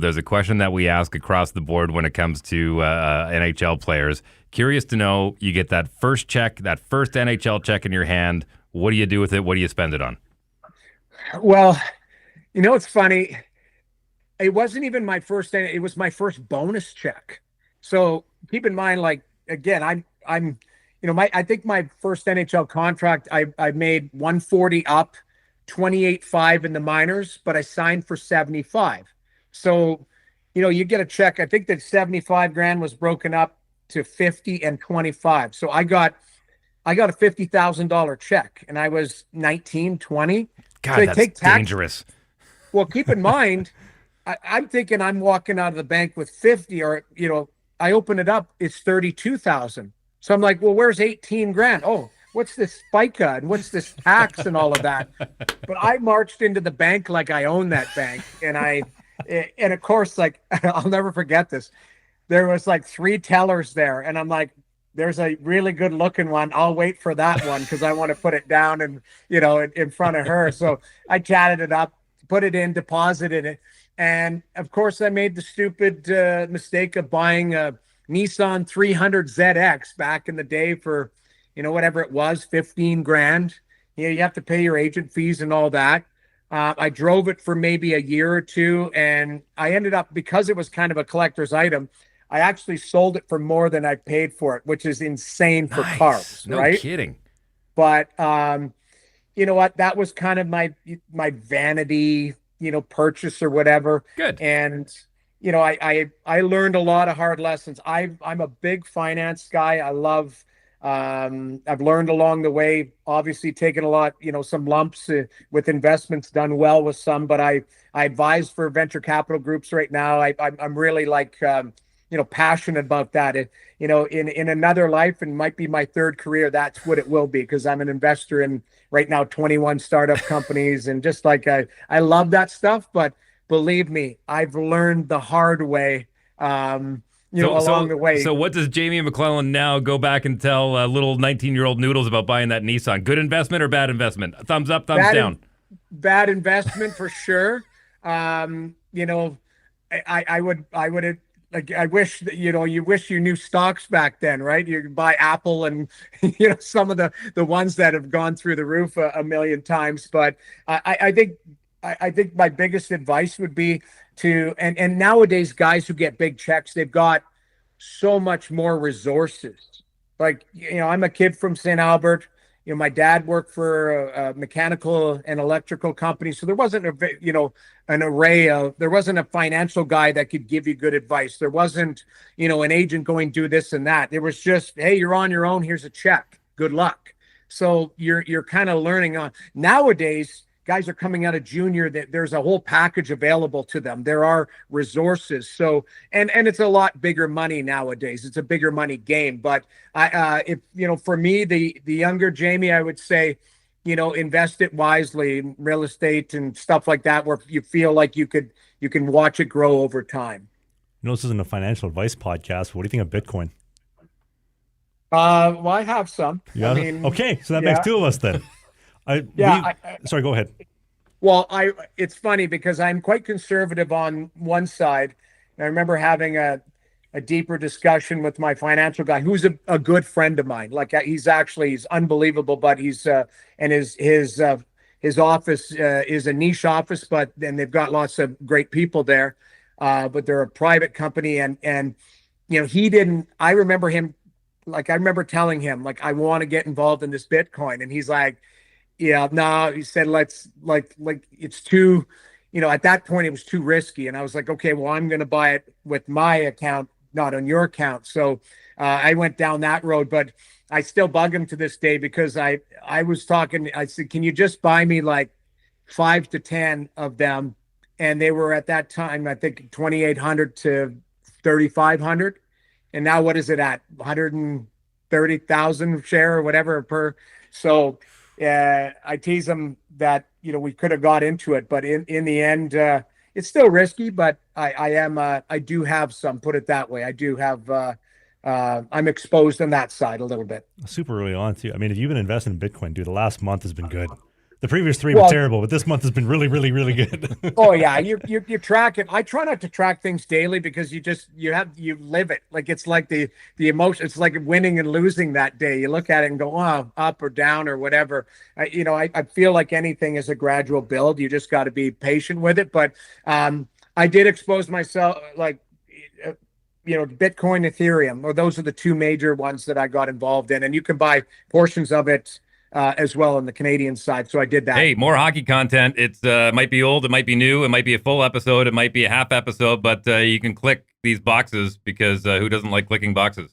There's a question that we ask across the board when it comes to NHL players. Curious to know, you get that first check, that first NHL check in your hand. What do you do with it? What do you spend it on? Well, it's funny. It wasn't even my first, it was my first bonus check. So keep in mind, like, again, I think my first NHL contract, I made 140 up, 28.5 in the minors, but I signed for 75. So, you get a check. I think that 75 grand was broken up to 50 and 25. So I got a $50,000 check and I was 19, 20. So God, they that's take tax. dangerous. Well, keep in mind, I'm thinking I'm walking out of the bank with 50, or, I open it up, it's 32,000. So I'm like, well, where's 18 grand? Oh, what's this FICA and what's this tax and all of that? But I marched into the bank like I own that bank. And of course, like, I'll never forget this. There was like three tellers there. And I'm like, there's a really good looking one. I'll wait for that one because I want to put it down and, in front of her. So I chatted it up, put it in, deposited it. And of course, I made the stupid mistake of buying a Nissan 300ZX back in the day for, whatever it was, 15 grand. You have to pay your agent fees and all that. I drove it for maybe a year or two, and I ended up, because it was kind of a collector's item, I actually sold it for more than I paid for it, which is insane for Nice. cars, No right? kidding. But you know what? That was kind of my vanity, purchase or whatever. Good. And I learned a lot of hard lessons. I'm a big finance guy. I love. I've learned along the way. Obviously, taken a lot, some lumps with investments, done well with some. But I advise for venture capital groups right now. I'm really like. Passionate about that. In another life, and might be my third career, that's what it will be, because I'm an investor in right now 21 startup companies, and just like I love that stuff. But believe me, I've learned the hard way, So, along so, the way. so, what does Jamie Mclennan now go back and tell little 19-year-old noodles about buying that Nissan? Good investment or bad investment? Thumbs up, thumbs Bad, down. bad investment for sure. Um, you know, I would like, I wish that, you wish you knew stocks back then, right? You could buy Apple and, some of the ones that have gone through the roof a million times. But I think my biggest advice would be to, and nowadays, guys who get big checks, they've got so much more resources. Like, I'm a kid from St. Albert. My dad worked for a mechanical and electrical company. So there wasn't an array of, there wasn't a financial guy that could give you good advice. There wasn't, an agent going do this and that. It was just, hey, you're on your own. Here's a check. Good luck. So you're kind of learning on nowadays. Guys are coming out of junior, that there's a whole package available to them. There are resources. So, and it's a lot bigger money nowadays. It's a bigger money game. But if, for me, the younger Jamie, I would say, invest it wisely in real estate and stuff like that, where you feel like you can watch it grow over time. This isn't a financial advice podcast. What do you think of Bitcoin? Well, I have some. I Yeah. mean, Okay, so that makes yeah, two of us then. yeah. Sorry, go ahead. Well, it's funny because I'm quite conservative on one side. And I remember having a deeper discussion with my financial guy, who's a good friend of mine. Like, he's unbelievable, but and his office is a niche office, but then they've got lots of great people there. But they're a private company, and he didn't. I remember him, like, I remember telling him, like, I want to get involved in this Bitcoin, and he's like, yeah, no, he said, let's, like it's too, at that point it was too risky. And I was like, okay, well, I'm going to buy it with my account, not on your account. So I went down that road, but I still bug him to this day, because I was talking, I said, can you just buy me like 5 to 10 of them? And they were at that time, I think, 2,800 to 3,500. And now what is it at? 130,000 share or whatever per. So I tease them that, we could have got into it, but in the end, it's still risky. But I do have some. Put it that way. I do have. I'm exposed on that side a little bit. Super early on too. I mean, if you've been investing in Bitcoin, dude, the last month has been good. The previous three Well- were terrible, but this month has been really, really, really good. Oh yeah, you track it. I try not to track things daily because you live it. Like it's like the emotion. It's like winning and losing that day. You look at it and go, oh, up or down or whatever. I feel like anything is a gradual build. You just got to be patient with it. But I did expose myself, Bitcoin, Ethereum, or those are the two major ones that I got involved in, and you can buy portions of it as well on the Canadian side. So I did that. Hey, more hockey content. It's might be old, it might be new, it might be a full episode, it might be a half episode, but you can click these boxes because who doesn't like clicking boxes?